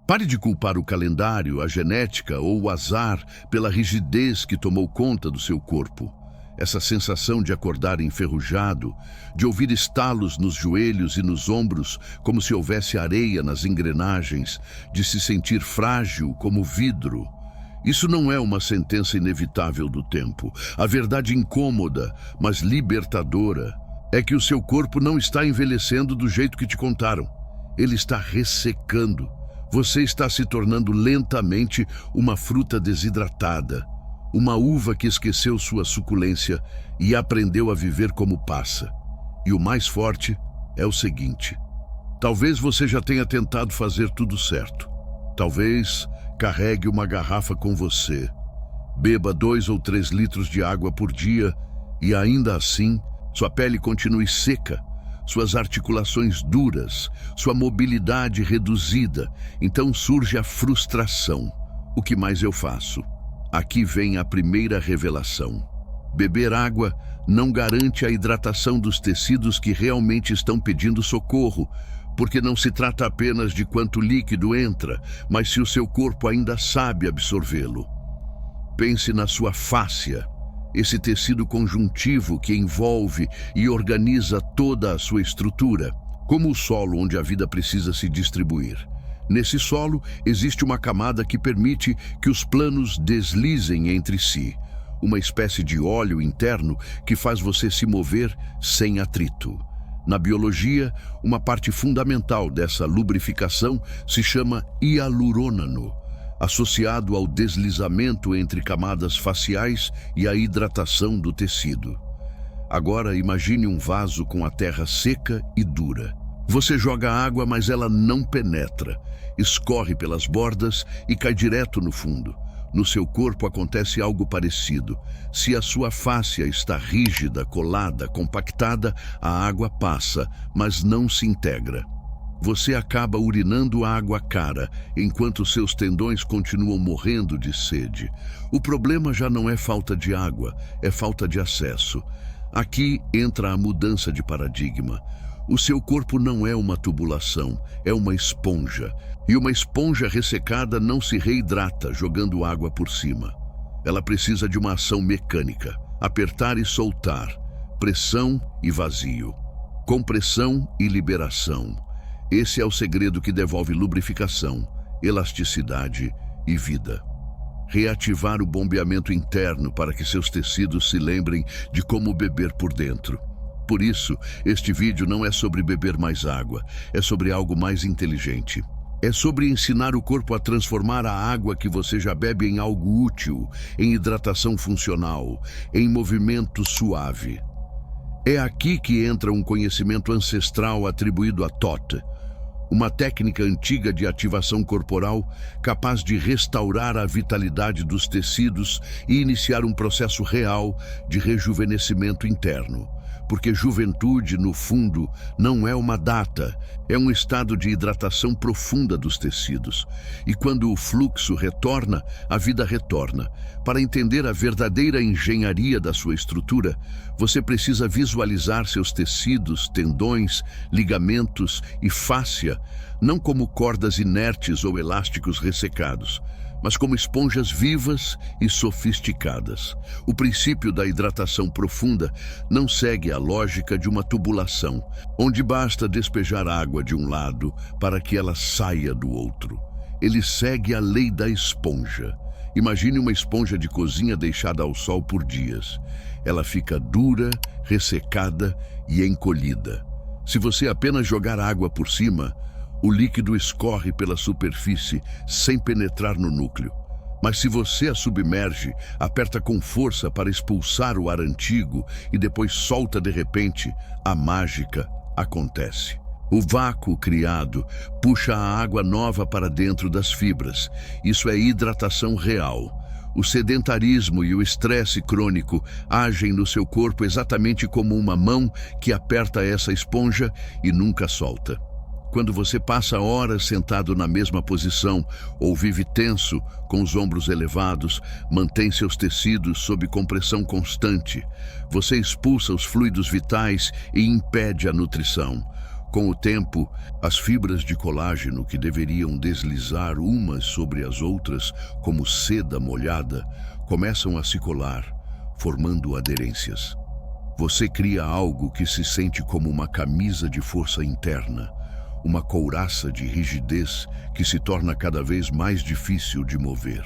Pare de culpar o calendário, a genética ou o azar pela rigidez que tomou conta do seu corpo. Essa sensação de acordar enferrujado, de ouvir estalos nos joelhos e nos ombros como se houvesse areia nas engrenagens, de se sentir frágil como vidro. Isso não é uma sentença inevitável do tempo. A verdade incômoda, mas libertadora, é que o seu corpo não está envelhecendo do jeito que te contaram. Ele está ressecando. Você está se tornando lentamente uma fruta desidratada, uma uva que esqueceu sua suculência e aprendeu a viver como passa. E o mais forte é o seguinte: talvez você já tenha tentado fazer tudo certo. Talvez carregue uma garrafa com você, beba 2 ou 3 litros de água por dia e ainda assim sua pele continue seca, suas articulações duras, sua mobilidade reduzida. Então surge a frustração. O que mais eu faço? Aqui vem a primeira revelação. Beber água não garante a hidratação dos tecidos que realmente estão pedindo socorro, porque não se trata apenas de quanto líquido entra, mas se o seu corpo ainda sabe absorvê-lo. Pense na sua fáscia, esse tecido conjuntivo que envolve e organiza toda a sua estrutura, como o solo onde a vida precisa se distribuir. Nesse solo existe uma camada que permite que os planos deslizem entre si, uma espécie de óleo interno que faz você se mover sem atrito. Na biologia, uma parte fundamental dessa lubrificação se chama hialurônano, associado ao deslizamento entre camadas faciais e à hidratação do tecido. Agora imagine um vaso com a terra seca e dura. Você joga água, mas ela não penetra, escorre pelas bordas e cai direto no fundo. No seu corpo acontece algo parecido. Se a sua fáscia está rígida, colada, compactada, a água passa, mas não se integra. Você acaba urinando água cara, enquanto seus tendões continuam morrendo de sede. O problema já não é falta de água, é falta de acesso. Aqui entra a mudança de paradigma. O seu corpo não é uma tubulação, é uma esponja. E uma esponja ressecada não se reidrata jogando água por cima. Ela precisa de uma ação mecânica, apertar e soltar, pressão e vazio, compressão e liberação. Esse é o segredo que devolve lubrificação, elasticidade e vida. Reativar o bombeamento interno para que seus tecidos se lembrem de como beber por dentro. Por isso, este vídeo não é sobre beber mais água, é sobre algo mais inteligente. É sobre ensinar o corpo a transformar a água que você já bebe em algo útil, em hidratação funcional, em movimento suave. É aqui que entra um conhecimento ancestral atribuído a Thoth, uma técnica antiga de ativação corporal capaz de restaurar a vitalidade dos tecidos e iniciar um processo real de rejuvenescimento interno. Porque juventude, no fundo, não é uma data, é um estado de hidratação profunda dos tecidos. E quando o fluxo retorna, a vida retorna. Para entender a verdadeira engenharia da sua estrutura, você precisa visualizar seus tecidos, tendões, ligamentos e fáscia, não como cordas inertes ou elásticos ressecados, mas como esponjas vivas e sofisticadas. O princípio da hidratação profunda não segue a lógica de uma tubulação, onde basta despejar água de um lado para que ela saia do outro. Ele segue a lei da esponja. Imagine uma esponja de cozinha deixada ao sol por dias. Ela fica dura, ressecada e encolhida. Se você apenas jogar água por cima, o líquido escorre pela superfície sem penetrar no núcleo. Mas se você a submerge, aperta com força para expulsar o ar antigo e depois solta de repente, a mágica acontece. O vácuo criado puxa a água nova para dentro das fibras. Isso é hidratação real. O sedentarismo e o estresse crônico agem no seu corpo exatamente como uma mão que aperta essa esponja e nunca solta. Quando você passa horas sentado na mesma posição ou vive tenso, com os ombros elevados, mantém seus tecidos sob compressão constante. Você expulsa os fluidos vitais e impede a nutrição. Com o tempo, as fibras de colágeno que deveriam deslizar umas sobre as outras como seda molhada, começam a se colar, formando aderências. Você cria algo que se sente como uma camisa de força interna, uma couraça de rigidez que se torna cada vez mais difícil de mover.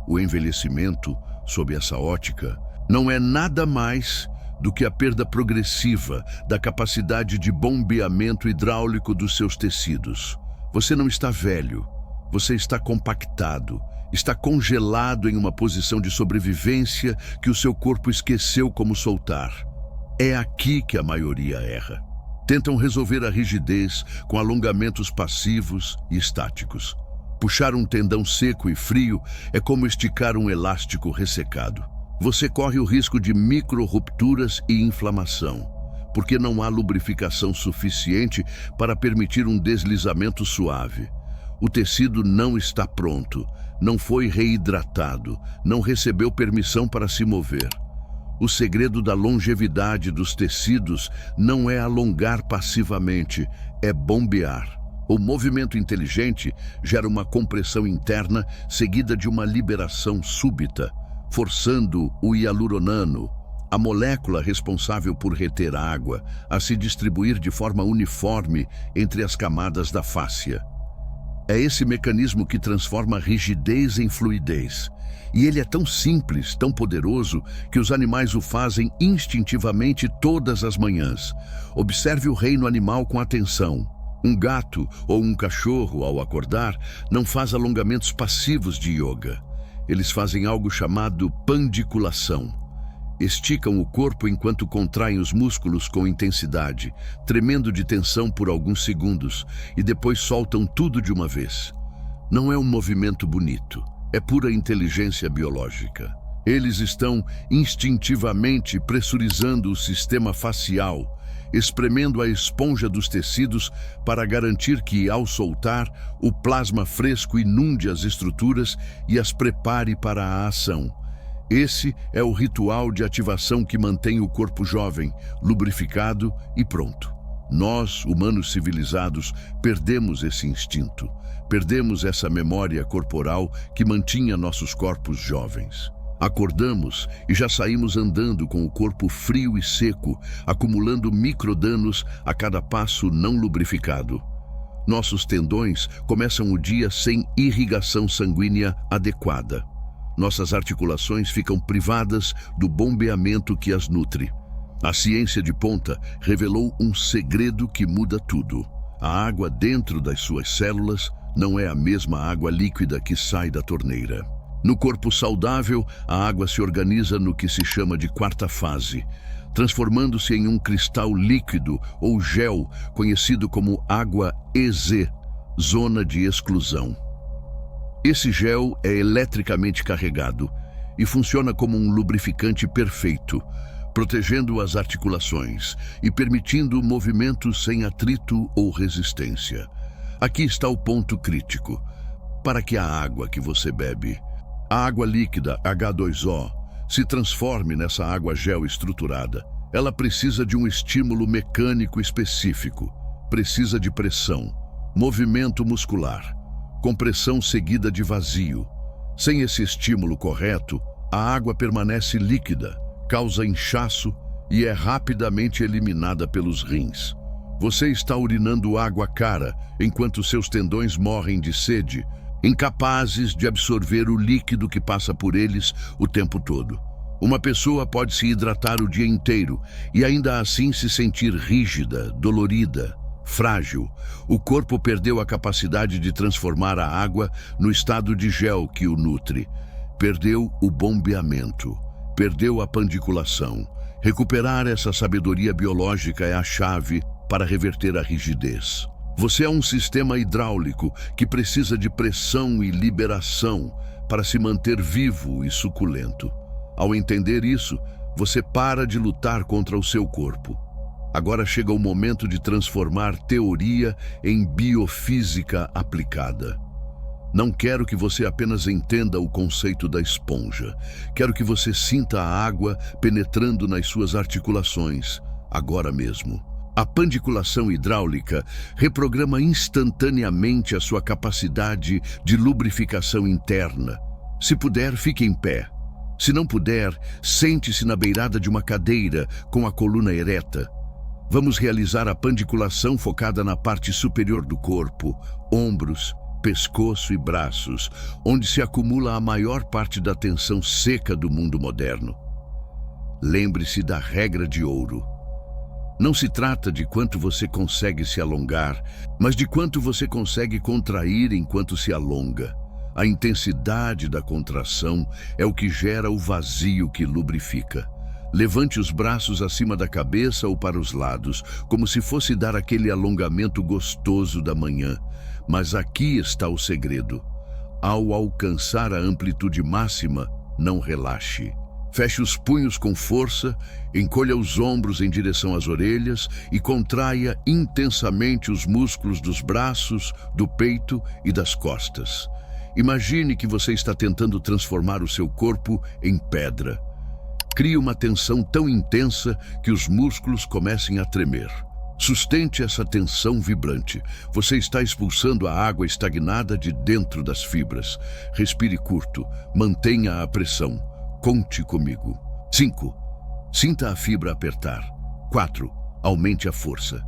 O envelhecimento, sob essa ótica, não é nada mais do que a perda progressiva da capacidade de bombeamento hidráulico dos seus tecidos. Você não está velho, você está compactado, está congelado em uma posição de sobrevivência que o seu corpo esqueceu como soltar. É aqui que a maioria erra. Tentam resolver a rigidez com alongamentos passivos e estáticos. Puxar um tendão seco e frio é como esticar um elástico ressecado. Você corre o risco de micro-rupturas e inflamação, porque não há lubrificação suficiente para permitir um deslizamento suave. O tecido não está pronto, não foi reidratado, não recebeu permissão para se mover. O segredo da longevidade dos tecidos não é alongar passivamente, é bombear. O movimento inteligente gera uma compressão interna seguida de uma liberação súbita, forçando o hialuronano, a molécula responsável por reter água, a se distribuir de forma uniforme entre as camadas da fáscia. É esse mecanismo que transforma a rigidez em fluidez. E ele é tão simples, tão poderoso, que os animais o fazem instintivamente todas as manhãs. Observe o reino animal com atenção. Um gato ou um cachorro, ao acordar, não faz alongamentos passivos de yoga. Eles fazem algo chamado pandiculação. Esticam o corpo enquanto contraem os músculos com intensidade, tremendo de tensão por alguns segundos, e depois soltam tudo de uma vez. Não é um movimento bonito, é pura inteligência biológica. Eles estão instintivamente pressurizando o sistema facial, espremendo a esponja dos tecidos para garantir que, ao soltar, o plasma fresco inunde as estruturas e as prepare para a ação. Esse é o ritual de ativação que mantém o corpo jovem, lubrificado e pronto. Nós, humanos civilizados, perdemos esse instinto, perdemos essa memória corporal que mantinha nossos corpos jovens. Acordamos e já saímos andando com o corpo frio e seco, acumulando microdanos a cada passo não lubrificado. Nossos tendões começam o dia sem irrigação sanguínea adequada. Nossas articulações ficam privadas do bombeamento que as nutre. A ciência de ponta revelou um segredo que muda tudo. A água dentro das suas células não é a mesma água líquida que sai da torneira. No corpo saudável, a água se organiza no que se chama de quarta fase, transformando-se em um cristal líquido ou gel, conhecido como água EZ, zona de exclusão. Esse gel é eletricamente carregado e funciona como um lubrificante perfeito, protegendo as articulações e permitindo movimentos sem atrito ou resistência. Aqui está o ponto crítico. Para que a água que você bebe, a água líquida H2O, se transforme nessa água gel estruturada, ela precisa de um estímulo mecânico específico, precisa de pressão, movimento muscular, compressão seguida de vazio. Sem esse estímulo correto, a água permanece líquida, causa inchaço e é rapidamente eliminada pelos rins. Você está urinando água cara enquanto seus tendões morrem de sede, incapazes de absorver o líquido que passa por eles o tempo todo. Uma pessoa pode se hidratar o dia inteiro e ainda assim se sentir rígida, dolorida, frágil. O corpo perdeu a capacidade de transformar a água no estado de gel que o nutre. Perdeu o bombeamento, perdeu a pandiculação. Recuperar essa sabedoria biológica é a chave para reverter a rigidez. Você é um sistema hidráulico que precisa de pressão e liberação para se manter vivo e suculento. Ao entender isso, você para de lutar contra o seu corpo. Agora chega o momento de transformar teoria em biofísica aplicada. Não quero que você apenas entenda o conceito da esponja. Quero que você sinta a água penetrando nas suas articulações, agora mesmo. A pandiculação hidráulica reprograma instantaneamente a sua capacidade de lubrificação interna. Se puder, fique em pé. Se não puder, sente-se na beirada de uma cadeira com a coluna ereta. Vamos realizar a pandiculação focada na parte superior do corpo, ombros, pescoço e braços, onde se acumula a maior parte da tensão seca do mundo moderno. Lembre-se da regra de ouro. Não se trata de quanto você consegue se alongar, mas de quanto você consegue contrair enquanto se alonga. A intensidade da contração é o que gera o vazio que lubrifica. Levante os braços acima da cabeça ou para os lados, como se fosse dar aquele alongamento gostoso da manhã. Mas aqui está o segredo. Ao alcançar a amplitude máxima, não relaxe. Feche os punhos com força, encolha os ombros em direção às orelhas e contraia intensamente os músculos dos braços, do peito e das costas. Imagine que você está tentando transformar o seu corpo em pedra. Crie uma tensão tão intensa que os músculos comecem a tremer. Sustente essa tensão vibrante. Você está expulsando a água estagnada de dentro das fibras. Respire curto. Mantenha a pressão. Conte comigo. 5. Sinta a fibra apertar. 4. Aumente a força.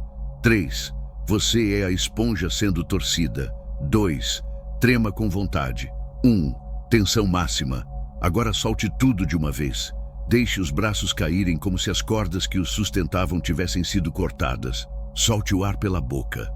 3. Você é a esponja sendo torcida. 2. Trema com vontade. 1. Tensão máxima. Agora solte tudo de uma vez. Deixe os braços caírem como se as cordas que os sustentavam tivessem sido cortadas. Solte o ar pela boca.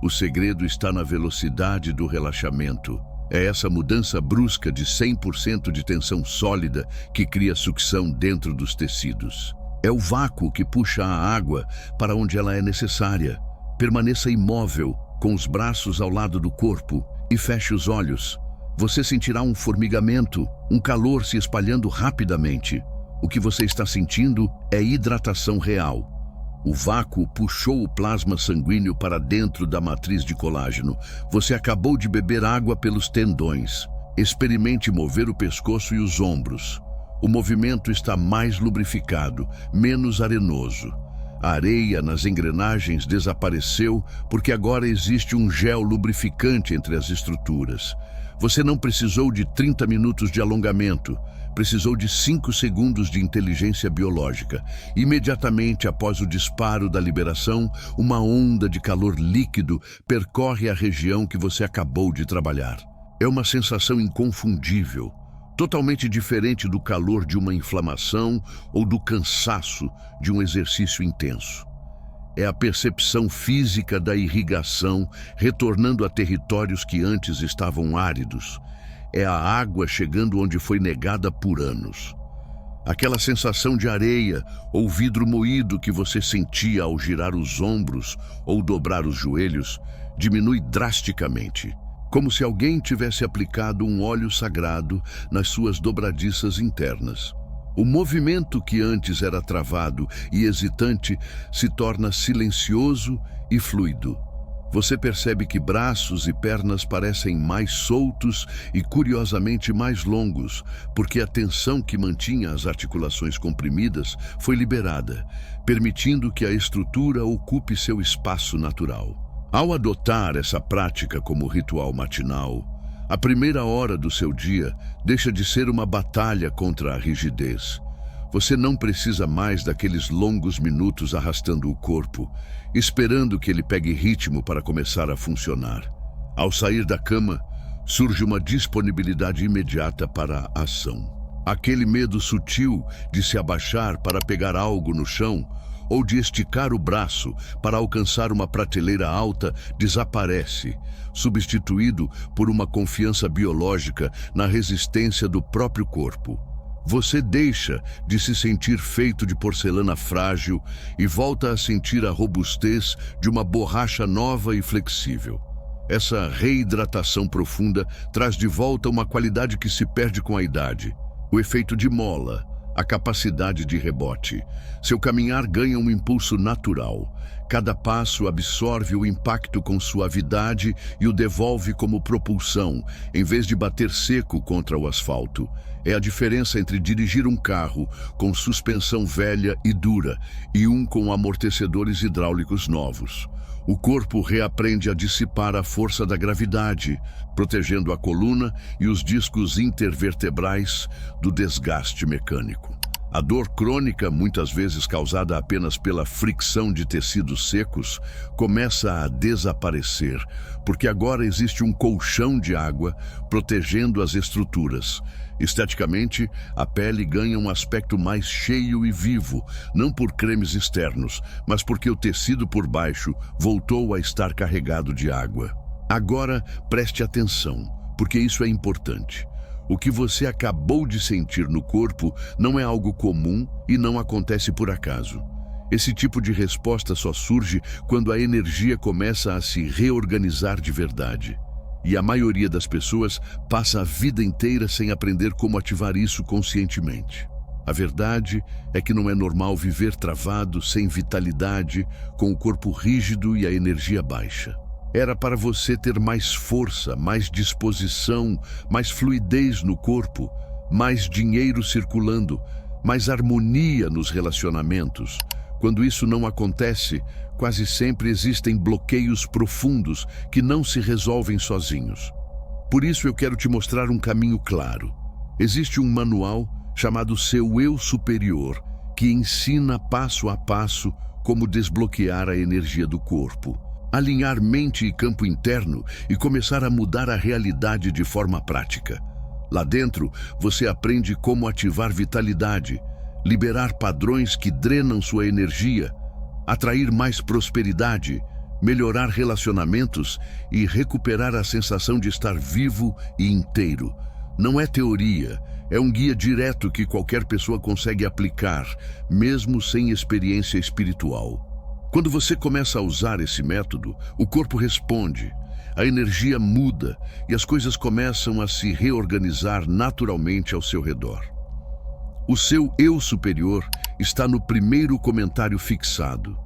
O segredo está na velocidade do relaxamento. É essa mudança brusca de 100% de tensão sólida que cria sucção dentro dos tecidos. É o vácuo que puxa a água para onde ela é necessária. Permaneça imóvel, com os braços ao lado do corpo, e feche os olhos. Você sentirá um formigamento, um calor se espalhando rapidamente. O que você está sentindo é hidratação real. O vácuo puxou o plasma sanguíneo para dentro da matriz de colágeno. Você acabou de beber água pelos tendões. Experimente mover o pescoço e os ombros. O movimento está mais lubrificado, menos arenoso. A areia nas engrenagens desapareceu porque agora existe um gel lubrificante entre as estruturas. Você não precisou de 30 minutos de alongamento, precisou de 5 segundos de inteligência biológica. Imediatamente após o disparo da liberação, uma onda de calor líquido percorre a região que você acabou de trabalhar. É uma sensação inconfundível, totalmente diferente do calor de uma inflamação ou do cansaço de um exercício intenso. É a percepção física da irrigação retornando a territórios que antes estavam áridos. É a água chegando onde foi negada por anos. Aquela sensação de areia ou vidro moído que você sentia ao girar os ombros ou dobrar os joelhos diminui drasticamente, como se alguém tivesse aplicado um óleo sagrado nas suas dobradiças internas. O movimento que antes era travado e hesitante se torna silencioso e fluido. Você percebe que braços e pernas parecem mais soltos e curiosamente mais longos, porque a tensão que mantinha as articulações comprimidas foi liberada, permitindo que a estrutura ocupe seu espaço natural. Ao adotar essa prática como ritual matinal, a primeira hora do seu dia deixa de ser uma batalha contra a rigidez. Você não precisa mais daqueles longos minutos arrastando o corpo, esperando que ele pegue ritmo para começar a funcionar. Ao sair da cama, surge uma disponibilidade imediata para a ação. Aquele medo sutil de se abaixar para pegar algo no chão ou de esticar o braço para alcançar uma prateleira alta desaparece, substituído por uma confiança biológica na resistência do próprio corpo. Você deixa de se sentir feito de porcelana frágil e volta a sentir a robustez de uma borracha nova e flexível. Essa reidratação profunda traz de volta uma qualidade que se perde com a idade: o efeito de mola, a capacidade de rebote. Seu caminhar ganha um impulso natural. Cada passo absorve o impacto com suavidade e o devolve como propulsão, em vez de bater seco contra o asfalto. É a diferença entre dirigir um carro com suspensão velha e dura e um com amortecedores hidráulicos novos. O corpo reaprende a dissipar a força da gravidade, protegendo a coluna e os discos intervertebrais do desgaste mecânico. A dor crônica, muitas vezes causada apenas pela fricção de tecidos secos, começa a desaparecer, porque agora existe um colchão de água protegendo as estruturas. Esteticamente, a pele ganha um aspecto mais cheio e vivo, não por cremes externos, mas porque o tecido por baixo voltou a estar carregado de água. Agora, preste atenção, porque isso é importante. O que você acabou de sentir no corpo não é algo comum e não acontece por acaso. Esse tipo de resposta só surge quando a energia começa a se reorganizar de verdade. E a maioria das pessoas passa a vida inteira sem aprender como ativar isso conscientemente. A verdade é que não é normal viver travado, sem vitalidade, com o corpo rígido e a energia baixa. Era para você ter mais força, mais disposição, mais fluidez no corpo, mais dinheiro circulando, mais harmonia nos relacionamentos. Quando isso não acontece, quase sempre existem bloqueios profundos que não se resolvem sozinhos. Por isso eu quero te mostrar um caminho claro. Existe um manual chamado Seu Eu Superior, que ensina passo a passo como desbloquear a energia do corpo, alinhar mente e campo interno e começar a mudar a realidade de forma prática. Lá dentro, você aprende como ativar vitalidade, liberar padrões que drenam sua energia, atrair mais prosperidade, melhorar relacionamentos e recuperar a sensação de estar vivo e inteiro. Não é teoria, é um guia direto que qualquer pessoa consegue aplicar, mesmo sem experiência espiritual. Quando você começa a usar esse método, o corpo responde, a energia muda e as coisas começam a se reorganizar naturalmente ao seu redor. O seu eu superior está no primeiro comentário fixado.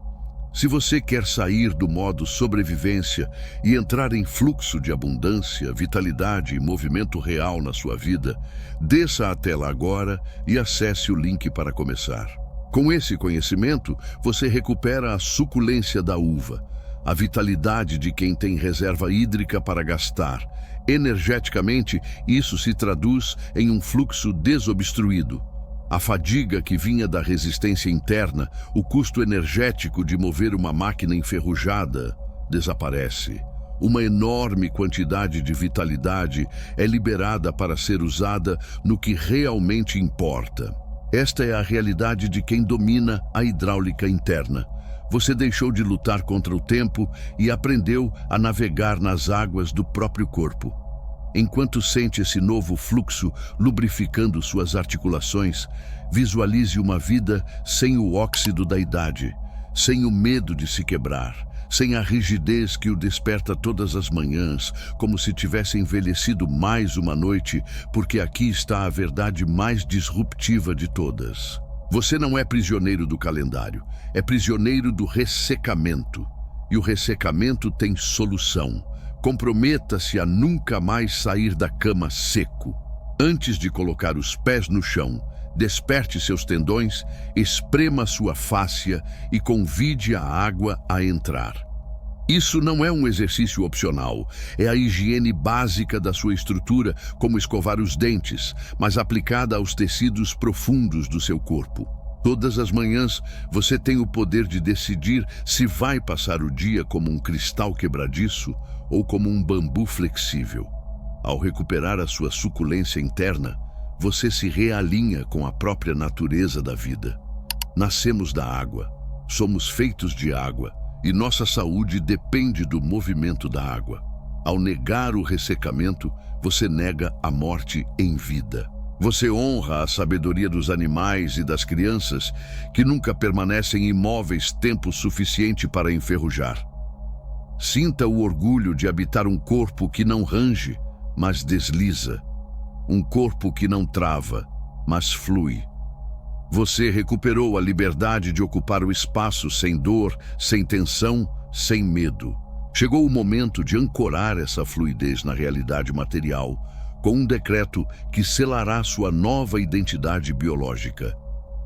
Se você quer sair do modo sobrevivência e entrar em fluxo de abundância, vitalidade e movimento real na sua vida, desça a tela agora e acesse o link para começar. Com esse conhecimento, você recupera a suculência da uva, a vitalidade de quem tem reserva hídrica para gastar. Energeticamente, isso se traduz em um fluxo desobstruído. A fadiga que vinha da resistência interna, o custo energético de mover uma máquina enferrujada, desaparece. Uma enorme quantidade de vitalidade é liberada para ser usada no que realmente importa. Esta é a realidade de quem domina a hidráulica interna. Você deixou de lutar contra o tempo e aprendeu a navegar nas águas do próprio corpo. Enquanto sente esse novo fluxo lubrificando suas articulações, visualize uma vida sem o óxido da idade, sem o medo de se quebrar, sem a rigidez que o desperta todas as manhãs, como se tivesse envelhecido mais uma noite, porque aqui está a verdade mais disruptiva de todas. Você não é prisioneiro do calendário, é prisioneiro do ressecamento. E o ressecamento tem solução. Comprometa-se a nunca mais sair da cama seco. Antes de colocar os pés no chão, desperte seus tendões, esprema sua fáscia e convide a água a entrar. Isso não é um exercício opcional, é a higiene básica da sua estrutura, como escovar os dentes, mas aplicada aos tecidos profundos do seu corpo. Todas as manhãs, você tem o poder de decidir se vai passar o dia como um cristal quebradiço ou como um bambu flexível. Ao recuperar a sua suculência interna, você se realinha com a própria natureza da vida. Nascemos da água, somos feitos de água e nossa saúde depende do movimento da água. Ao negar o ressecamento, você nega a morte em vida. Você honra a sabedoria dos animais e das crianças que nunca permanecem imóveis tempo suficiente para enferrujar. Sinta o orgulho de habitar um corpo que não range, mas desliza. Um corpo que não trava, mas flui. Você recuperou a liberdade de ocupar o espaço sem dor, sem tensão, sem medo. Chegou o momento de ancorar essa fluidez na realidade material, com um decreto que selará sua nova identidade biológica.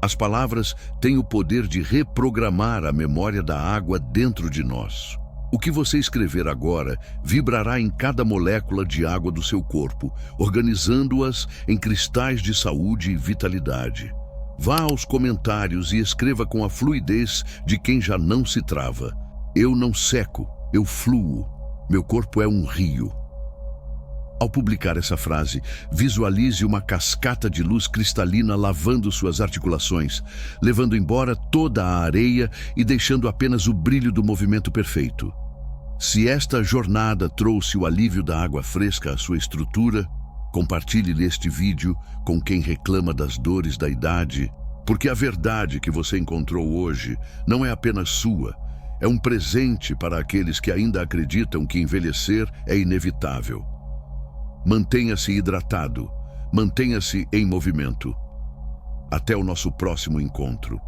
As palavras têm o poder de reprogramar a memória da água dentro de nós. O que você escrever agora vibrará em cada molécula de água do seu corpo, organizando-as em cristais de saúde e vitalidade. Vá aos comentários e escreva com a fluidez de quem já não se trava. Eu não seco, eu fluo. Meu corpo é um rio. Ao publicar essa frase, visualize uma cascata de luz cristalina lavando suas articulações, levando embora toda a areia e deixando apenas o brilho do movimento perfeito. Se esta jornada trouxe o alívio da água fresca à sua estrutura, compartilhe este vídeo com quem reclama das dores da idade, porque a verdade que você encontrou hoje não é apenas sua, é um presente para aqueles que ainda acreditam que envelhecer é inevitável. Mantenha-se hidratado, mantenha-se em movimento. Até o nosso próximo encontro.